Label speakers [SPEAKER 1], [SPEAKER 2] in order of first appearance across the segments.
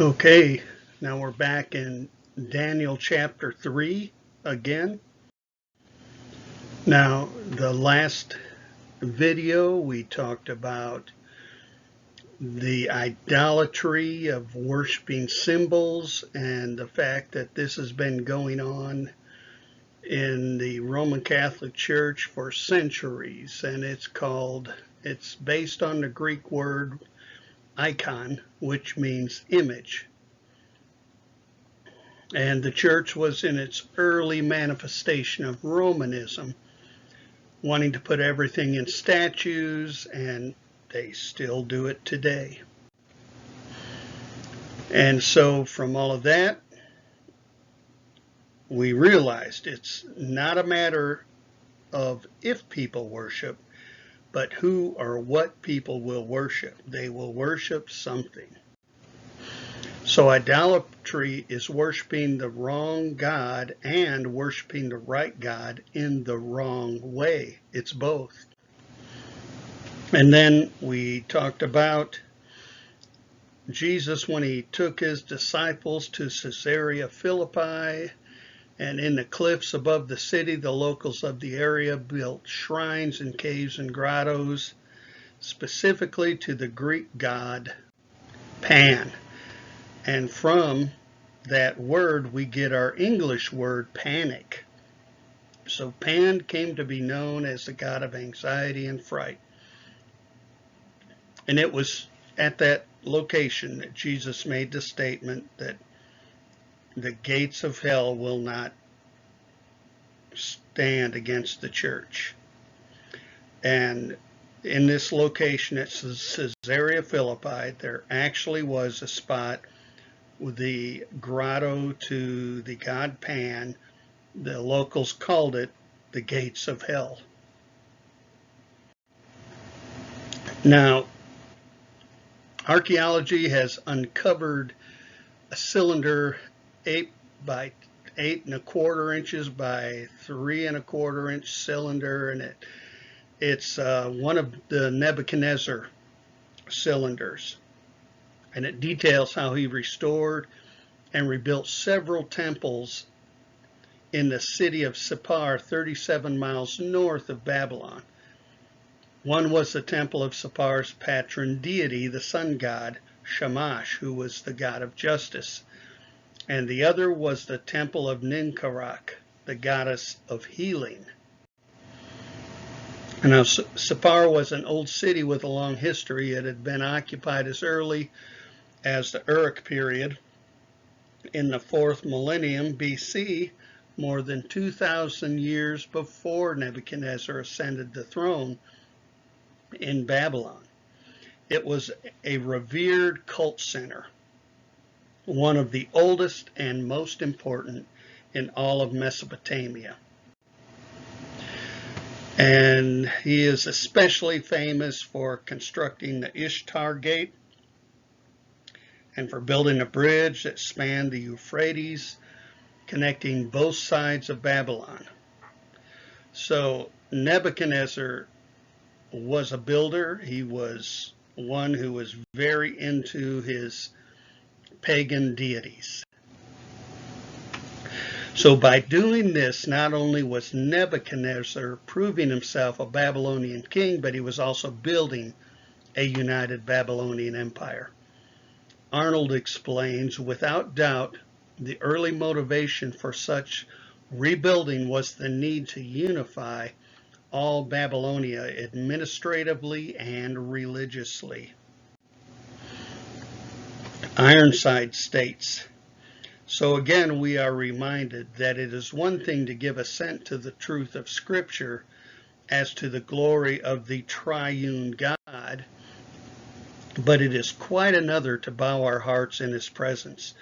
[SPEAKER 1] Okay, now we're back in Daniel chapter 3 again. Now, the last video we talked about the idolatry of worshiping symbols and the fact that this has been going on in the Roman Catholic Church for centuries, and it's based on the Greek word icon, which means image. And the church was in its early manifestation of Romanism, wanting to put everything in statues, and they still do it today. And so from all of that, we realized it's not a matter of if people worship, but who or what people will worship. They will worship something. So idolatry is worshiping the wrong God and worshiping the right God in the wrong way. It's both. And then we talked about Jesus when he took his disciples to Caesarea Philippi, and in the cliffs above the city, the locals of the area built shrines and caves and grottos, specifically to the Greek god Pan. And from that word, we get our English word panic. So Pan came to be known as the god of anxiety and fright. And it was at that location that Jesus made the statement that the gates of hell will not stand against the church. And in this location at Caesarea Philippi, there actually was a spot with the grotto to the god Pan. The locals called it the gates of hell. Now, archaeology has uncovered a cylinder 8 by 8¼ inches by 3¼ inch cylinder, and it's one of the Nebuchadnezzar cylinders, and it details how he restored and rebuilt several temples in the city of Sippar, 37 miles north of Babylon. One was the temple of Sippar's patron deity, the sun god Shamash, who was the god of justice. And the other was the temple of Ninkarak, the goddess of healing. And now, Sippar was an old city with a long history. It had been occupied as early as the Uruk period. In the 4th millennium BC, more than 2,000 years before Nebuchadnezzar ascended the throne in Babylon. It was a revered cult center, one of the oldest and most important in all of Mesopotamia. And he is especially famous for constructing the Ishtar Gate and for building a bridge that spanned the Euphrates, connecting both sides of Babylon. So Nebuchadnezzar was a builder. He was one who was very into his pagan deities. So by doing this, not only was Nebuchadnezzar proving himself a Babylonian king, but he was also building a united Babylonian empire. Arnold explains, without doubt, the early motivation for such rebuilding was the need to unify all Babylonia administratively and religiously. Ironside states, so again, we are reminded that it is one thing to give assent to the truth of Scripture as to the glory of the triune God, but it is quite another to bow our hearts in His presence,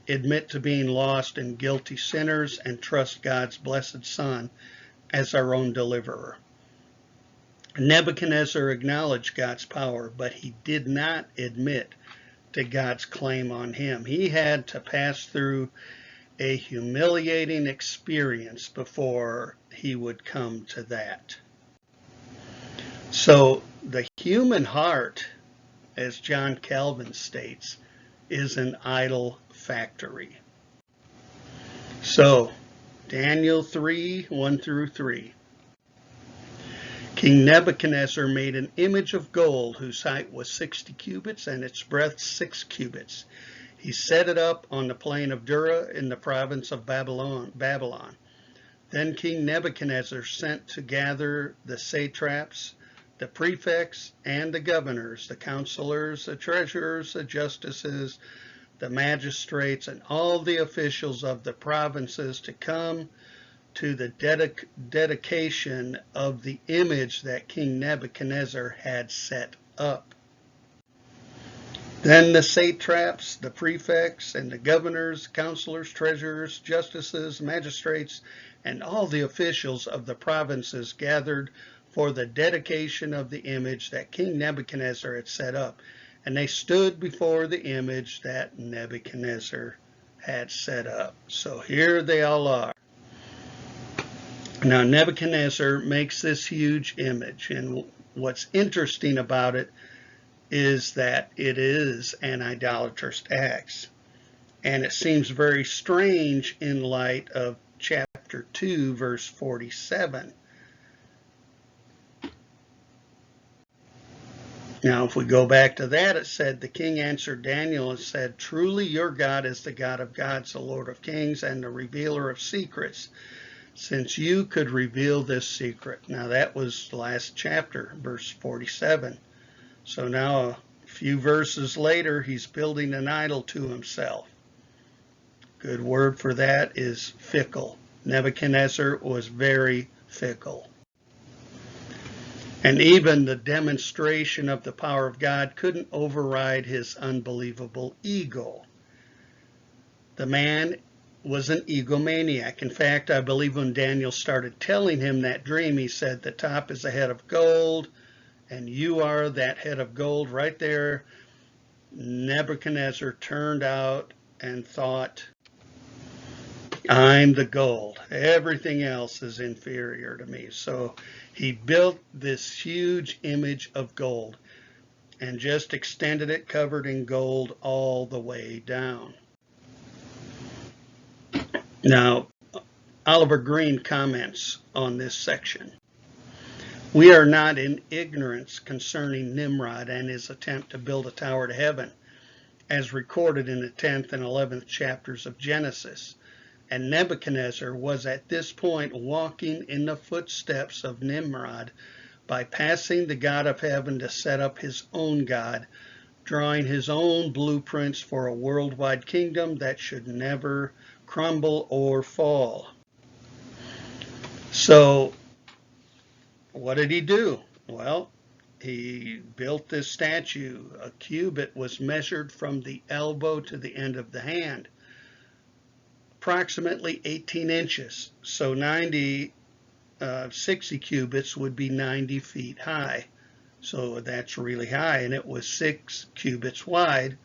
[SPEAKER 1] admit to being lost and guilty sinners, and trust God's blessed Son as our own deliverer. Nebuchadnezzar acknowledged God's power, but he did not admit to God's claim on him. He had to pass through a humiliating experience before he would come to that. So the human heart, as John Calvin states, is an idol factory. So, Daniel 3, 1 through 3. King Nebuchadnezzar made an image of gold whose height was 60 cubits and its breadth 6 cubits. He set it up on the plain of Dura in the province of Babylon. Then King Nebuchadnezzar sent to gather the satraps, the prefects, and the governors, the counselors, the treasurers, the justices, the magistrates, and all the officials of the provinces to come to the dedication of the image that King Nebuchadnezzar had set up. Then the satraps, the prefects, and the governors, counselors, treasurers, justices, magistrates, and all the officials of the provinces gathered for the dedication of the image that King Nebuchadnezzar had set up. And they stood before the image that Nebuchadnezzar had set up. So here they all are. Now Nebuchadnezzar makes this huge image, and what's interesting about it is that it is an idolatrous act. And it seems very strange in light of chapter 2, verse 47. Now, if we go back to that, it said, the king answered Daniel and said, truly your God is the God of gods, the Lord of kings, and the revealer of secrets, since you could reveal this secret. Now, that was the last chapter, verse 47. So now, a few verses later, he's building an idol to himself. Good word for that is fickle. Nebuchadnezzar was very fickle. And even the demonstration of the power of God couldn't override his unbelievable ego. The man was an egomaniac. In fact, I believe when Daniel started telling him that dream, he said, the top is a head of gold, and you are that head of gold right there. Nebuchadnezzar turned out and thought, I'm the gold. Everything else is inferior to me. So he built this huge image of gold and just extended it, covered in gold all the way down. Now, Oliver Green comments on this section. We are not in ignorance concerning Nimrod and his attempt to build a tower to heaven, as recorded in the 10th and 11th chapters of Genesis. And Nebuchadnezzar was at this point walking in the footsteps of Nimrod by passing the God of heaven to set up his own God, drawing his own blueprints for a worldwide kingdom that should never crumble or fall. So, what did he do? Well, he built this statue. A cubit was measured from the elbow to the end of the hand, approximately 18 inches. So 60 cubits would be 90 feet high. So that's really high, and it was 6 cubits wide,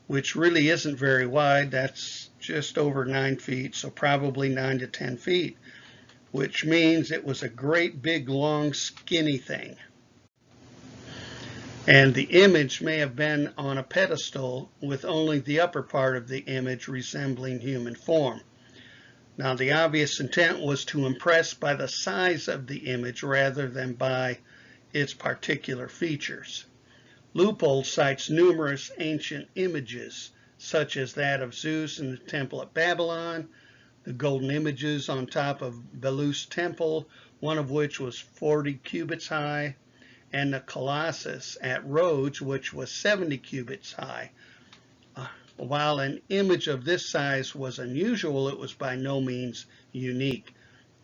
[SPEAKER 1] which really isn't very wide. That's just over 9 feet, so probably 9 to 10 feet, which means it was a great big long skinny thing. And the image may have been on a pedestal with only the upper part of the image resembling human form. Now, the obvious intent was to impress by the size of the image rather than by its particular features. Leupold cites numerous ancient images, such as that of Zeus in the Temple at Babylon, the golden images on top of Belus Temple, one of which was 40 cubits high, and the Colossus at Rhodes, which was 70 cubits high. While an image of this size was unusual, it was by no means unique,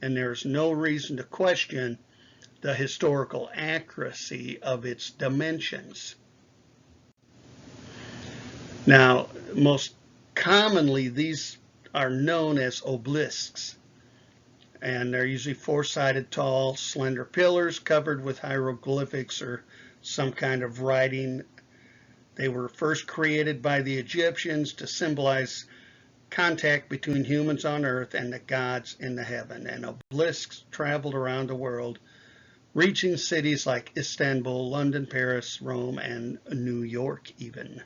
[SPEAKER 1] and there's no reason to question the historical accuracy of its dimensions. Now, most commonly, these are known as obelisks, and they're usually 4-sided, tall, slender pillars covered with hieroglyphics or some kind of writing. They were first created by the Egyptians to symbolize contact between humans on earth and the gods in the heaven. And obelisks traveled around the world, reaching cities like Istanbul, London, Paris, Rome, and New York even.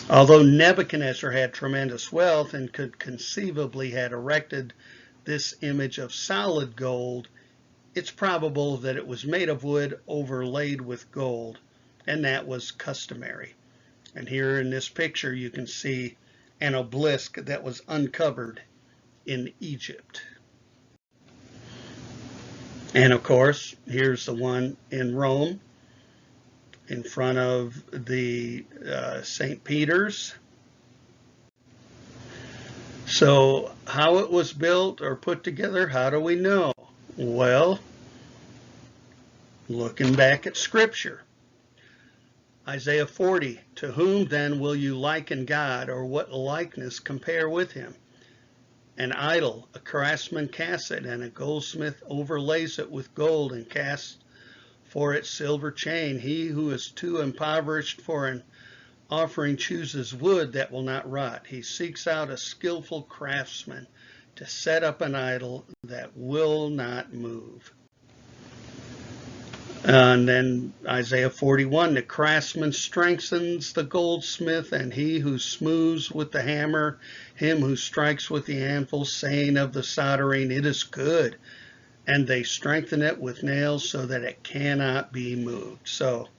[SPEAKER 1] Although Nebuchadnezzar had tremendous wealth and could conceivably had erected this image of solid gold, it's probable that it was made of wood overlaid with gold, and that was customary. And here in this picture you can see an obelisk that was uncovered in Egypt. And of course, here's the one in Rome in front of the St. Peter's. So how it was built or put together, how do we know? Well, looking back at Scripture. Isaiah 40, to whom then will you liken God, or what likeness compare with him? An idol, a craftsman casts it, and a goldsmith overlays it with gold and casts for its silver chain. He who is too impoverished for an offering chooses wood that will not rot. He seeks out a skillful craftsman to set up an idol that will not move. And then Isaiah 41, the craftsman strengthens the goldsmith, and he who smooths with the hammer, him who strikes with the anvil, saying of the soldering, it is good. And they strengthen it with nails so that it cannot be moved. So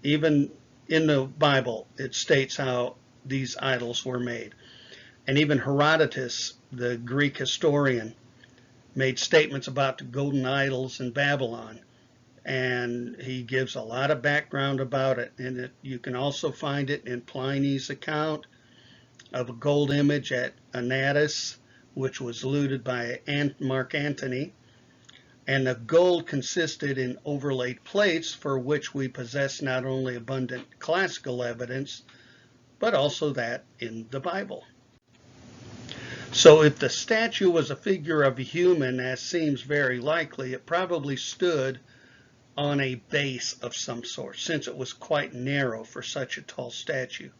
[SPEAKER 1] even in the Bible, it states how these idols were made. And even Herodotus, the Greek historian, made statements about the golden idols in Babylon. And he gives a lot of background about it. And you can also find it in Pliny's account of a gold image at Anatus, which was looted by Mark Antony. And the gold consisted in overlaid plates, for which we possess not only abundant classical evidence, but also that in the Bible. So if the statue was a figure of a human, as seems very likely, it probably stood on a base of some sort, since it was quite narrow for such a tall statue.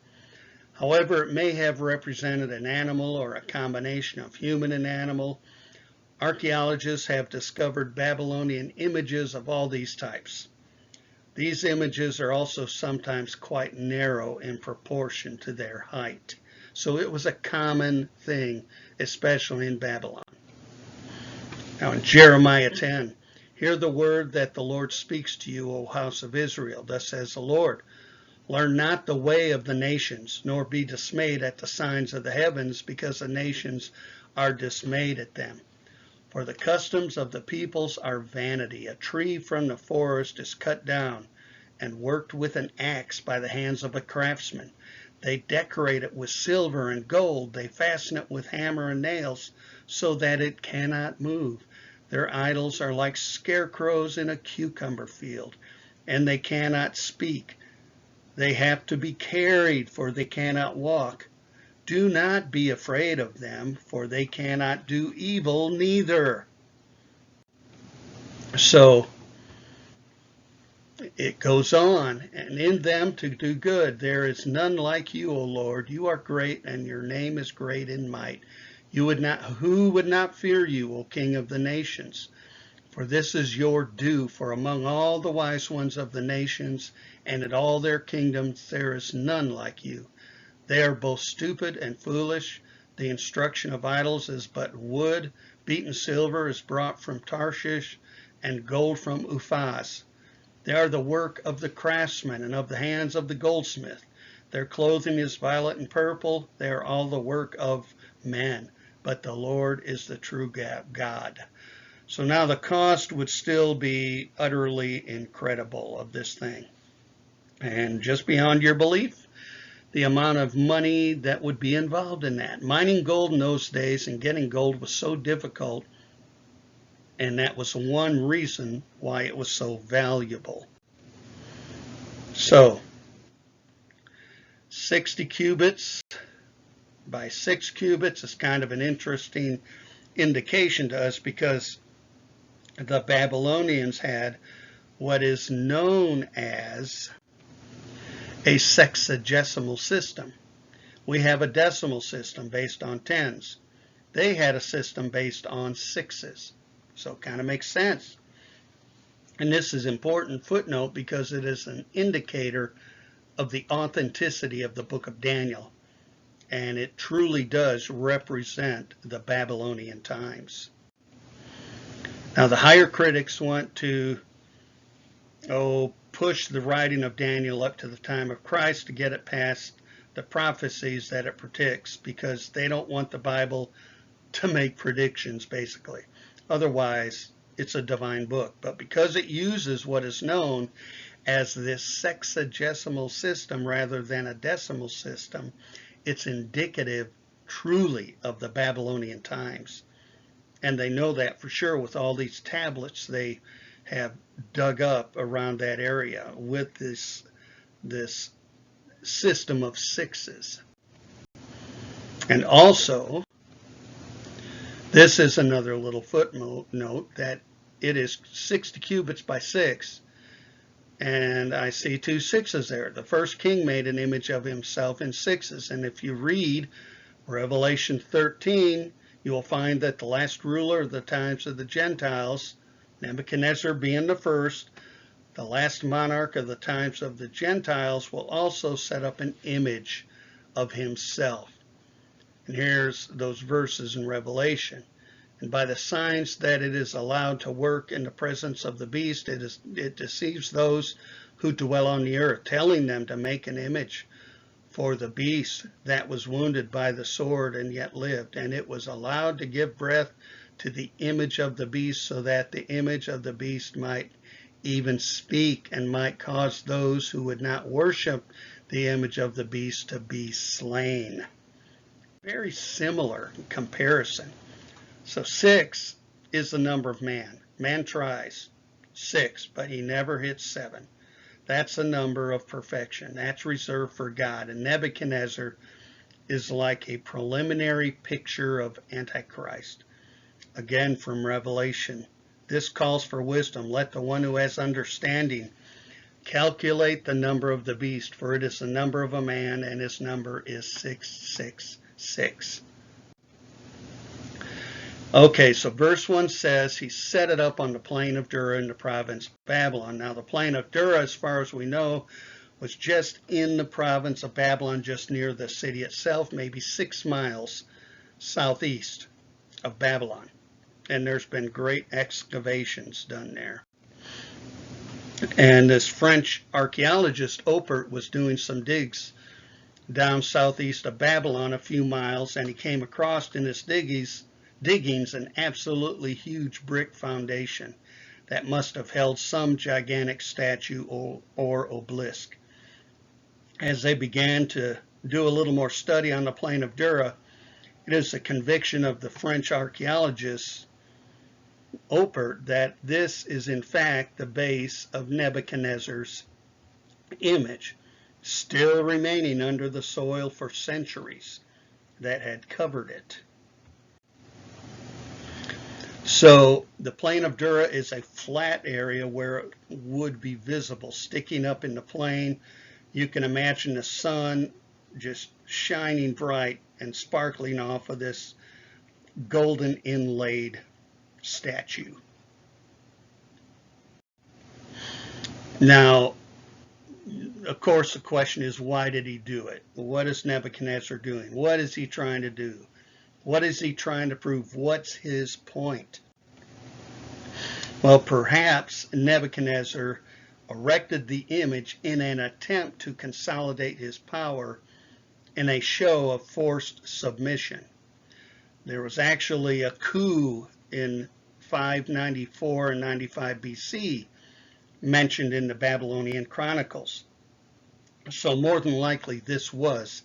[SPEAKER 1] However, it may have represented an animal or a combination of human and animal. Archaeologists have discovered Babylonian images of all these types. These images are also sometimes quite narrow in proportion to their height. So it was a common thing, especially in Babylon. Now in Jeremiah 10, hear the word that the Lord speaks to you, O house of Israel. Thus says the Lord, learn not the way of the nations, nor be dismayed at the signs of the heavens, because the nations are dismayed at them. For the customs of the peoples are vanity. A tree from the forest is cut down and worked with an axe by the hands of a craftsman. They decorate it with silver and gold. They fasten it with hammer and nails so that it cannot move. Their idols are like scarecrows in a cucumber field, and they cannot speak. They have to be carried, for they cannot walk. Do not be afraid of them, for they cannot do evil neither. So it goes on, and in them to do good. There is none like you, O Lord. You are great, and your name is great in might. Who would not fear you, O King of the nations? For this is your due, for among all the wise ones of the nations, and in all their kingdoms, there is none like you. They are both stupid and foolish. The instruction of idols is but wood. Beaten silver is brought from Tarshish, and gold from Uphaz. They are the work of the craftsman and of the hands of the goldsmith. Their clothing is violet and purple. They are all the work of men. But the Lord is the true God. So now the cost would still be utterly incredible of this thing. And just beyond your belief, the amount of money that would be involved in that. Mining gold in those days and getting gold was so difficult, and that was one reason why it was so valuable. So 60 cubits by 6 cubits is kind of an interesting indication to us, because the Babylonians had what is known as a sexagesimal system. We have a decimal system based on tens. They had a system based on sixes. So it kind of makes sense. And this is important footnote because it is an indicator of the authenticity of the book of Daniel, and it truly does represent the Babylonian times. Now, the higher critics want to push the writing of Daniel up to the time of Christ to get it past the prophecies that it predicts, because they don't want the Bible to make predictions, basically. Otherwise, it's a divine book. But because it uses what is known as this sexagesimal system rather than a decimal system, it's indicative truly of the Babylonian times. And they know that for sure with all these tablets they have dug up around that area with this system of sixes. And also, this is another little footnote that it is 60 cubits by 6, and I see 2 sixes there. The first king made an image of himself in sixes, and if you read Revelation 13, you will find that the last ruler of the times of the Gentiles, Nebuchadnezzar being the first, the last monarch of the times of the Gentiles, will also set up an image of himself. And here's those verses in Revelation. And by the signs that it is allowed to work in the presence of the beast, it deceives those who dwell on the earth, telling them to make an image for the beast that was wounded by the sword and yet lived. And it was allowed to give breath to the image of the beast, so that the image of the beast might even speak and might cause those who would not worship the image of the beast to be slain. Very similar in comparison. So 6 is the number of man. Man tries 6, but he never hits 7. That's the number of perfection. That's reserved for God. And Nebuchadnezzar is like a preliminary picture of Antichrist. Again, from Revelation, this calls for wisdom. Let the one who has understanding calculate the number of the beast, for it is the number of a man, and his number is 666. Okay, so verse 1 says he set it up on the plain of Dura in the province of Babylon. Now, the plain of Dura, as far as we know, was just in the province of Babylon, just near the city itself, maybe 6 miles southeast of Babylon. And there's been great excavations done there. And this French archaeologist, Oppert, was doing some digs down southeast of Babylon a few miles, and he came across in his diggings an absolutely huge brick foundation that must have held some gigantic statue or obelisk. As they began to do a little more study on the plain of Dura, it is the conviction of the French archaeologist Oppert that this is in fact the base of Nebuchadnezzar's image, still remaining under the soil for centuries that had covered it. So the plain of Dura is a flat area where it would be visible, sticking up in the plain. You can imagine the sun just shining bright and sparkling off of this golden inlaid statue. Now, of course, the question is, why did he do it? What is Nebuchadnezzar doing? What is he trying to do? What is he trying to prove? What's his point? Well, perhaps Nebuchadnezzar erected the image in an attempt to consolidate his power in a show of forced submission. There was actually a coup in 594 and 95 BC mentioned in the Babylonian Chronicles. So more than likely this was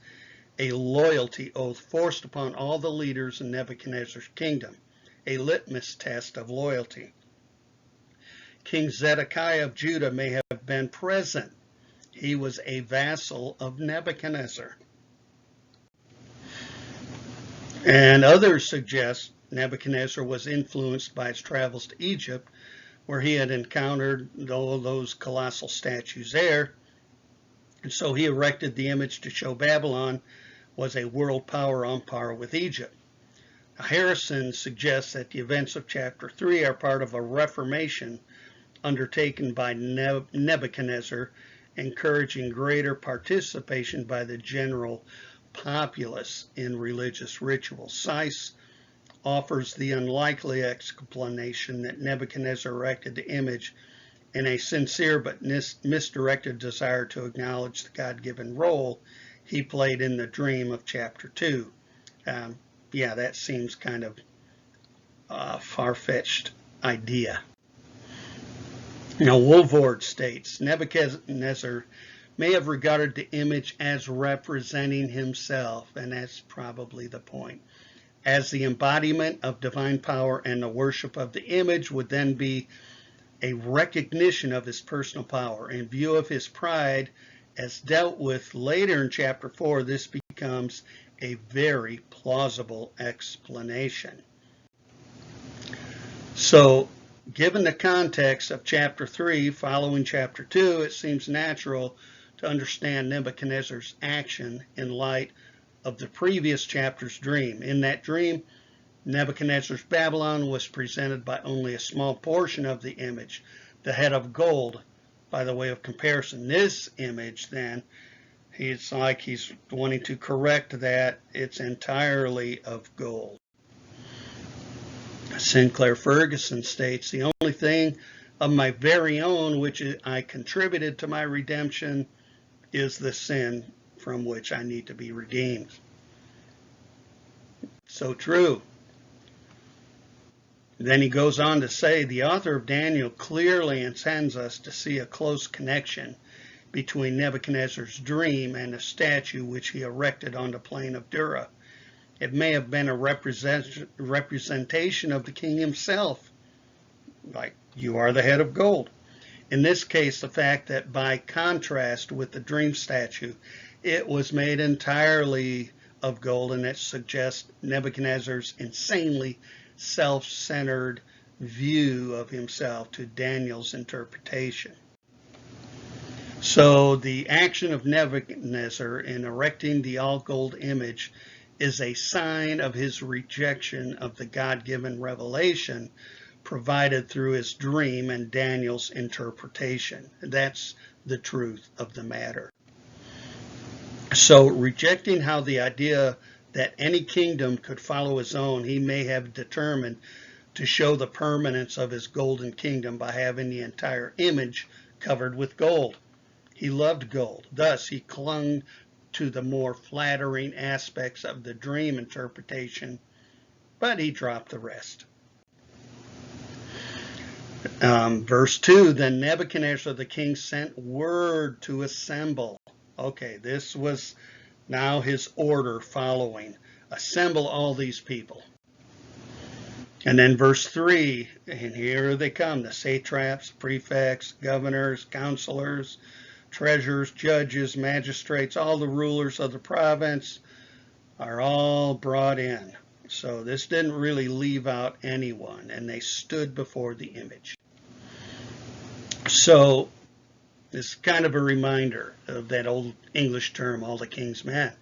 [SPEAKER 1] a loyalty oath forced upon all the leaders in Nebuchadnezzar's kingdom, a litmus test of loyalty. King Zedekiah of Judah may have been present. He was a vassal of Nebuchadnezzar. And others suggest Nebuchadnezzar was influenced by his travels to Egypt, where he had encountered all those colossal statues there. And so he erected the image to show Babylon was a world power on par with Egypt. Now, Harrison suggests that the events of chapter 3 are part of a reformation undertaken by Nebuchadnezzar encouraging greater participation by the general populace in religious rituals. Seiss offers the unlikely explanation that Nebuchadnezzar erected the image in a sincere but misdirected desire to acknowledge the God-given role he played in the dream of chapter 2. Yeah, that seems kind of a far-fetched idea. Now, Wolford states, Nebuchadnezzar may have regarded the image as representing himself, and that's probably the point, as the embodiment of divine power, and the worship of the image would then be a recognition of his personal power. In view of his pride, as dealt with later in chapter 4, this becomes a very plausible explanation. So, given the context of chapter 3 following chapter 2, it seems natural to understand Nebuchadnezzar's action in light of the previous chapter's dream. In that dream, Nebuchadnezzar's Babylon was presented by only a small portion of the image, the head of gold, by the way of comparison. This image, then, it's like he's wanting to correct that it's entirely of gold. Sinclair Ferguson states, the only thing of my very own which I contributed to my redemption is the sin from which I need to be redeemed. So true. Then he goes on to say, the author of Daniel clearly intends us to see a close connection between Nebuchadnezzar's dream and a statue which he erected on the plain of Dura. It may have been a representation of the king himself, like, you are the head of gold. In this case, the fact that by contrast with the dream statue, it was made entirely of gold, and it suggests Nebuchadnezzar's insanely self-centered view of himself to Daniel's interpretation. So the action of Nebuchadnezzar in erecting the all-gold image is a sign of his rejection of the God-given revelation provided through his dream and Daniel's interpretation. That's the truth of the matter. So, rejecting how the idea that any kingdom could follow his own, he may have determined to show the permanence of his golden kingdom by having the entire image covered with gold. He loved gold. Thus, he clung to the more flattering aspects of the dream interpretation, but he dropped the rest. Verse 2, then Nebuchadnezzar the king sent word to assemble. Okay, this was now his order following. Assemble all these people. And then verse 3, and here they come, the satraps, prefects, governors, counselors, treasurers, judges, magistrates, all the rulers of the province are all brought in. So this didn't really leave out anyone, and they stood before the image. So this is kind of a reminder of that old English term, all the king's men.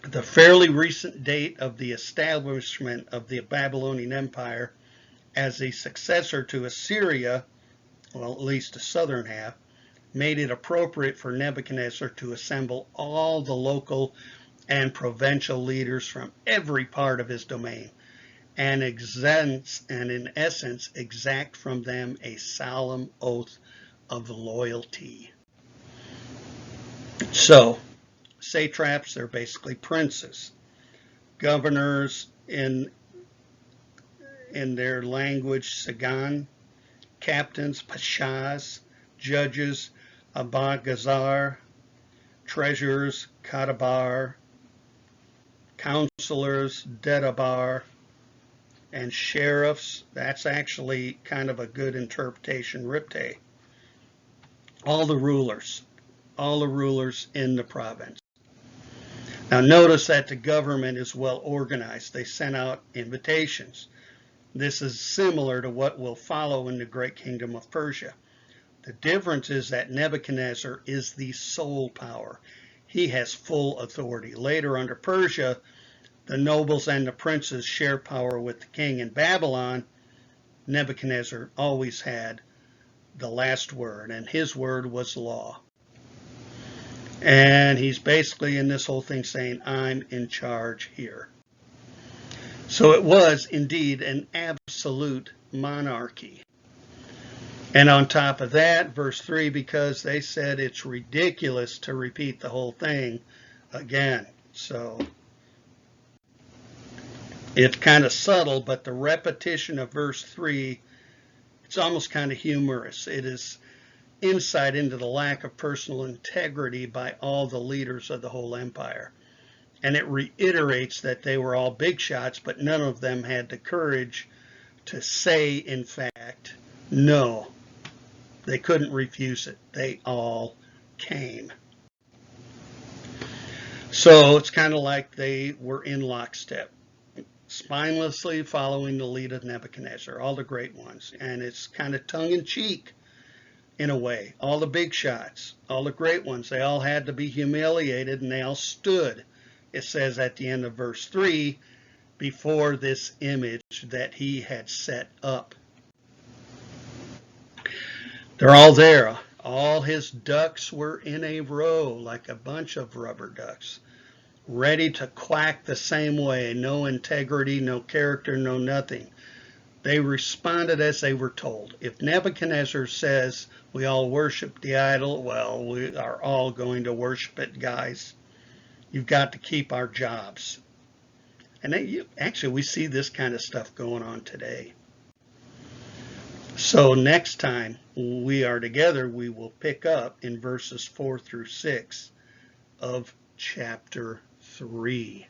[SPEAKER 1] The fairly recent date of the establishment of the Babylonian Empire as a successor to Assyria, well, at least the southern half, made it appropriate for Nebuchadnezzar to assemble all the local and provincial leaders from every part of his domain and in essence exact from them a solemn oath of loyalty. So, satraps, they're basically princes. Governors, in their language, Sagan. Captains, pashas. Judges, abagazar. Treasurers, katabar. Counselors, dedabar. And sheriffs, that's actually kind of a good interpretation, ripte. All the rulers in the province. Now notice that the government is well organized. They sent out invitations. This is similar to what will follow in the great kingdom of Persia. The difference is that Nebuchadnezzar is the sole power. He has full authority. Later under Persia, the nobles and the princes share power with the king. In Babylon, Nebuchadnezzar always had the last word, and his word was law. And he's basically in this whole thing saying, I'm in charge here. So it was indeed an absolute monarchy. And on top of that, verse 3, because they said it's ridiculous to repeat the whole thing again. So it's kind of subtle, but the repetition of verse 3, it's almost kind of humorous. It is insight into the lack of personal integrity by all the leaders of the whole empire. And it reiterates that they were all big shots, but none of them had the courage to say, in fact, no. They couldn't refuse it. They all came. So it's kind of like they were in lockstep, spinelessly following the lead of Nebuchadnezzar, all the great ones. And it's kind of tongue-in-cheek in a way. All the big shots, all the great ones, they all had to be humiliated, and they all stood, it says at the end of verse 3, before this image that he had set up. They're all there. All his ducks were in a row, like a bunch of rubber ducks, ready to quack the same way. No integrity, no character, no nothing. They responded as they were told. If Nebuchadnezzar says we all worship the idol, well, we are all going to worship it, guys. You've got to keep our jobs. And actually, we see this kind of stuff going on today. So next time we are together, we will pick up in verses 4 through 6 of chapter 3.